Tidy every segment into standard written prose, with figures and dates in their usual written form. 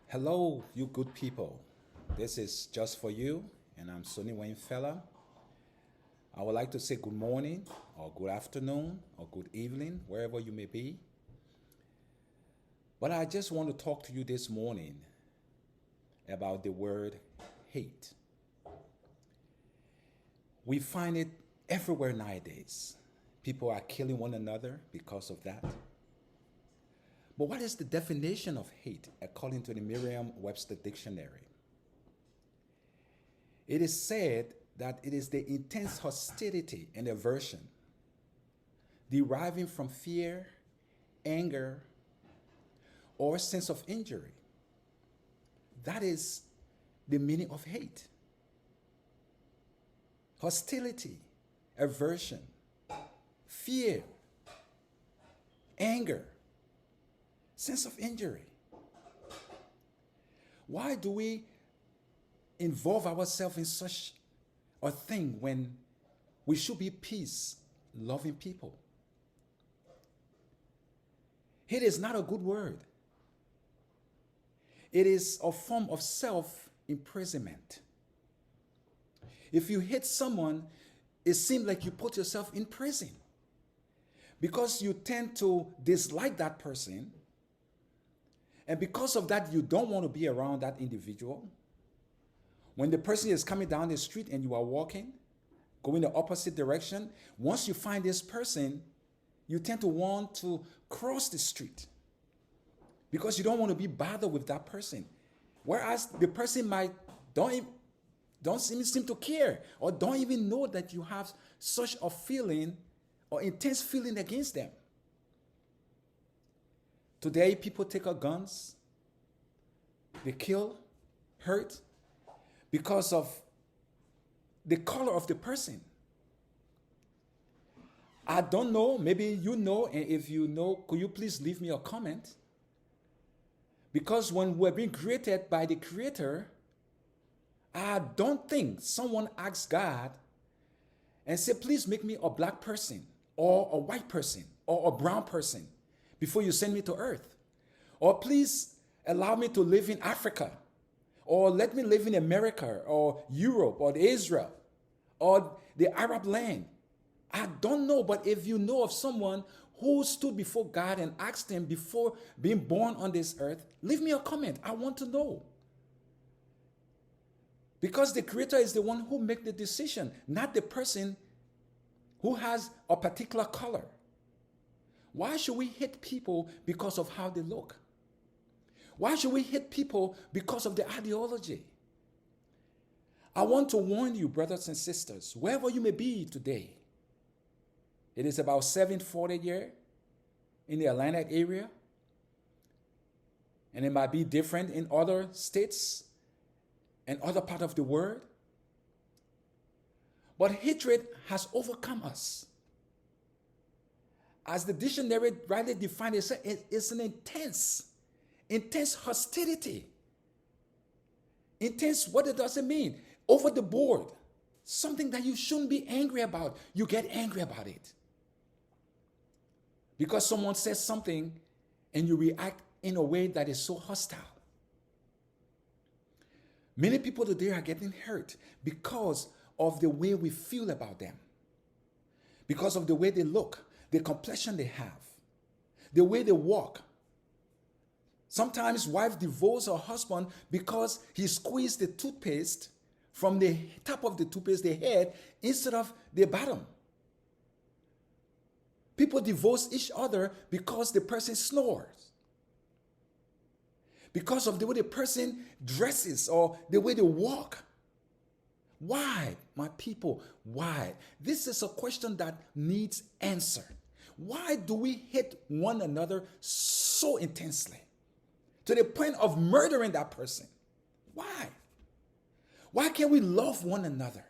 Hello, you good people. This is Just For You, and I'm Sonny Wayne Fella. I would like to say good morning, or good afternoon, or good evening, wherever you may be. But I just want to talk to you this morning about the word hate. We find it everywhere nowadays. People are killing one another because of that. But what is the definition of hate according to the Merriam-Webster dictionary? It is said that it is the intense hostility and aversion deriving from fear, anger, or sense of injury. That is the meaning of hate. Hostility, aversion, fear, anger, sense of injury. Why do we involve ourselves in such a thing when we should be peace-loving people? Hate is not a good word. It is a form of self-imprisonment. If you hate someone, it seems like you put yourself in prison because you tend to dislike that person. And because of that, you don't want to be around that individual. When the person is coming down the street and you are walking, going the opposite direction, once you find this person, you tend to want to cross the street because you don't want to be bothered with that person. Whereas the person might don't even seem to care or don't even know that you have such a feeling or intense feeling against them. Today, people take out guns, they kill, hurt, because of the color of the person. I don't know, maybe you know, and if you know, could you please leave me a comment? Because when we're being created by the Creator, I don't think someone asked God and said, please make me a black person, or a white person, or a brown person before you send me to earth. Or please allow me to live in Africa. Or let me live in America or Europe or Israel or the Arab land. I don't know, but if you know of someone who stood before God and asked him before being born on this earth, leave me a comment. I want to know. Because the Creator is the one who makes the decision, not the person who has a particular color. Why should we hate people because of how they look? Why should we hate people because of their ideology? I want to warn you, brothers and sisters, wherever you may be today. It is about 7:40 here in the Atlanta area. And it might be different in other states and other parts of the world. But hatred has overcome us. As the dictionary rightly defined it, it's an intense hostility. Intense, what does it mean? Over the board. Something that you shouldn't be angry about. You get angry about it. Because someone says something and you react in a way that is so hostile. Many people today are getting hurt because of the way we feel about them. Because of the way they look. The complexion they have, the way they walk. Sometimes wife divorces her husband because he squeezed the toothpaste from the top of the toothpaste, the head, instead of the bottom. People divorce each other because the person snores. Because of the way the person dresses or the way they walk. Why, my people? Why? This is a question that needs answer. Why do we hate one another so intensely? To the point of murdering that person? Why? Why can't we love one another?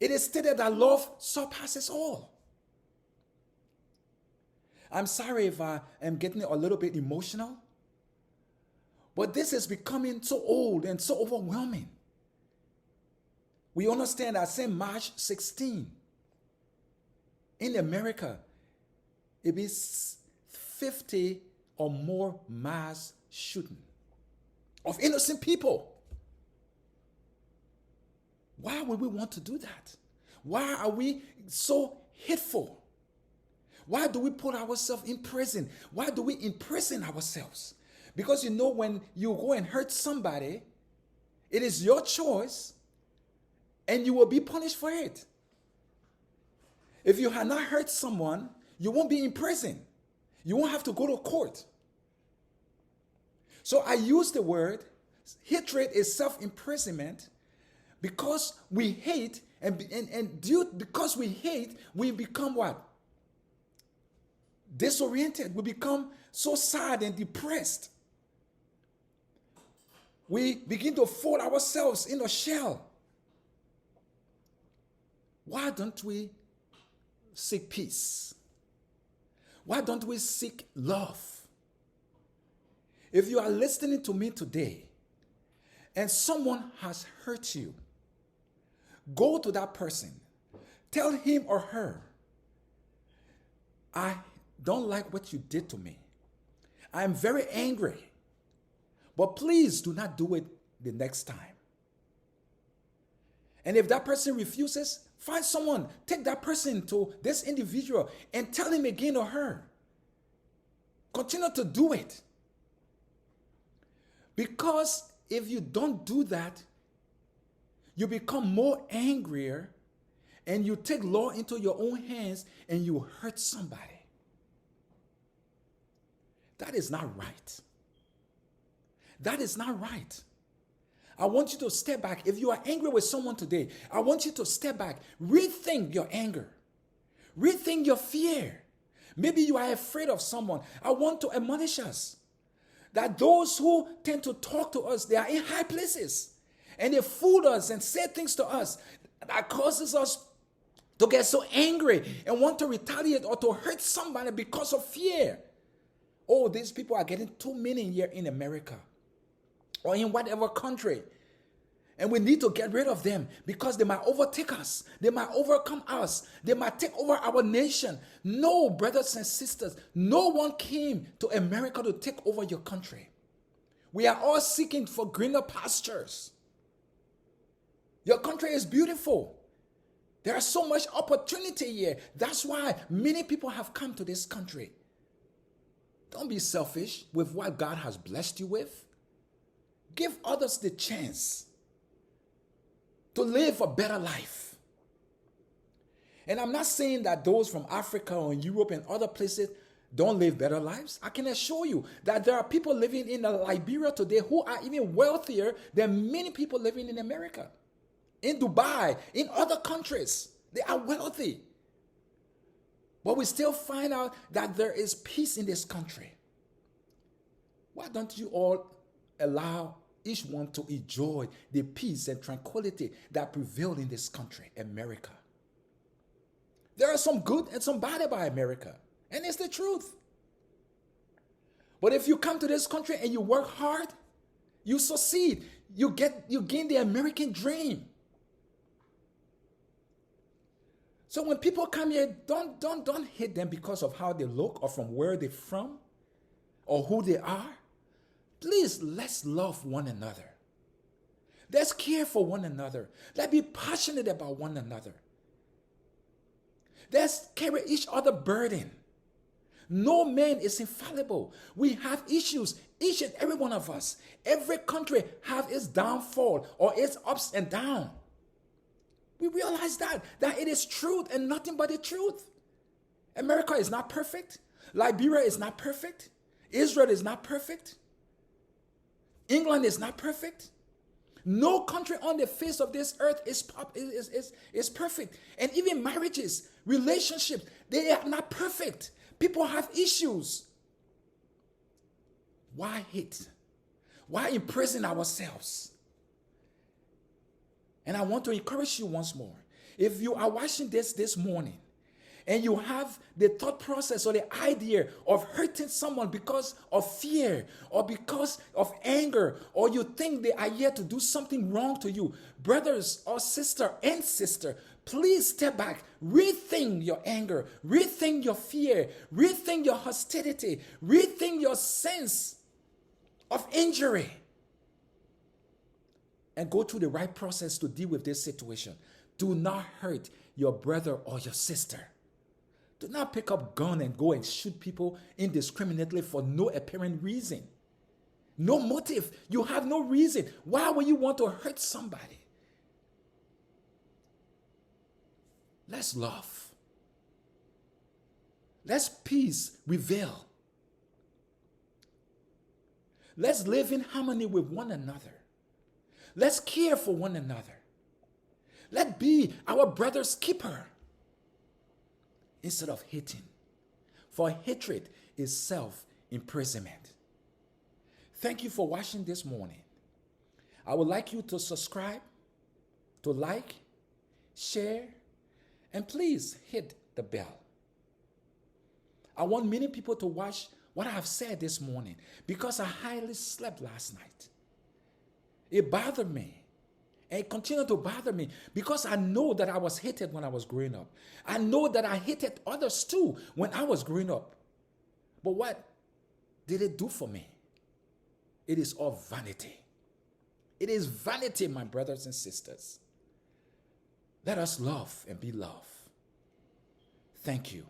It is stated that love surpasses all. I'm sorry if I am getting a little bit emotional, but this is becoming so old and so overwhelming. We understand that since March 16, in America, it be 50 or more mass shooting of innocent people. Why would we want to do that? Why are we so hateful? Why do we put ourselves in prison? Why do we imprison ourselves? Because when you go and hurt somebody, it is your choice and you will be punished for it. If you had not hurt someone, you won't be in prison. You won't have to go to court. So I use the word hatred is self-imprisonment because we hate because we hate, we become what? Disoriented. We become so sad and depressed. We begin to fold ourselves in a shell. Why don't we seek peace? Why don't we seek love? If you are listening to me today and someone has hurt you, go to that person. Tell him or her, I don't like what you did to me. I am very angry. But please do not do it the next time. And if that person refuses, find someone, take that person to this individual and tell him again or her. Continue to do it. Because if you don't do that, you become more angrier and you take law into your own hands and you hurt somebody. That is not right. That is not right. I want you to step back. If you are angry with someone today, I want you to step back. Rethink your anger. Rethink your fear. Maybe you are afraid of someone. I want to admonish us that those who tend to talk to us, they are in high places. And they fool us and say things to us that causes us to get so angry and want to retaliate or to hurt somebody because of fear. Oh, these people are getting too many here in America or in whatever country. And we need to get rid of them because they might overtake us. They might overcome us. They might take over our nation. No, brothers and sisters, no one came to America to take over your country. We are all seeking for greener pastures. Your country is beautiful. There is so much opportunity here. That's why many people have come to this country. Don't be selfish with what God has blessed you with. Give others the chance to live a better life. And I'm not saying that those from Africa or Europe and other places don't live better lives. I can assure you that there are people living in Liberia today who are even wealthier than many people living in America, in Dubai, in other countries. They are wealthy. But we still find out that there is peace in this country. Why don't you all allow each one to enjoy the peace and tranquility that prevail in this country, America? There are some good and some bad about America, and it's the truth. But if you come to this country and you work hard, you succeed. You gain the American dream. So when people come here, don't hate them because of how they look or from where they're from or who they are. Please, let's love one another. Let's care for one another. Let's be passionate about one another. Let's carry each other burden. No man is infallible. We have issues, each and every one of us. Every country have its downfall or its ups and downs. We realize that it is truth and nothing but the truth. America is not perfect. Liberia is not perfect. Israel is not perfect. England is not perfect. No country on the face of this earth is perfect. And even marriages, relationships, they are not perfect. People have issues. Why hate? Why imprison ourselves? And I want to encourage you once more. If you are watching this morning and you have the thought process or the idea of hurting someone because of fear or because of anger, or you think they are here to do something wrong to you, brothers or sister, Please step back, rethink your anger, rethink your fear, rethink your hostility, rethink your sense of injury, and go through the right process to deal with this situation. Do not hurt your brother or your sister. Do not pick up gun and go and shoot people indiscriminately for no apparent reason. No motive. You have no reason. Why would you want to hurt somebody? Let's love. Let's peace prevail. Let's live in harmony with one another. Let's care for one another. Let be our brother's keeper instead of hating. For hatred is self-imprisonment. Thank you for watching this morning. I would like you to subscribe, to like, share, and please hit the bell. I want many people to watch what I have said this morning because I hardly slept last night. It bothered me. And it continued to bother me because I know that I was hated when I was growing up. I know that I hated others too when I was growing up. But what did it do for me? It is all vanity. It is vanity, my brothers and sisters. Let us love and be loved. Thank you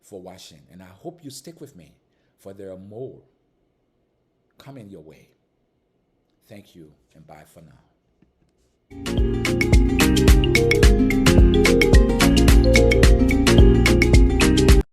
for watching, and I hope you stick with me, for there are more coming your way. Thank you, and bye for now.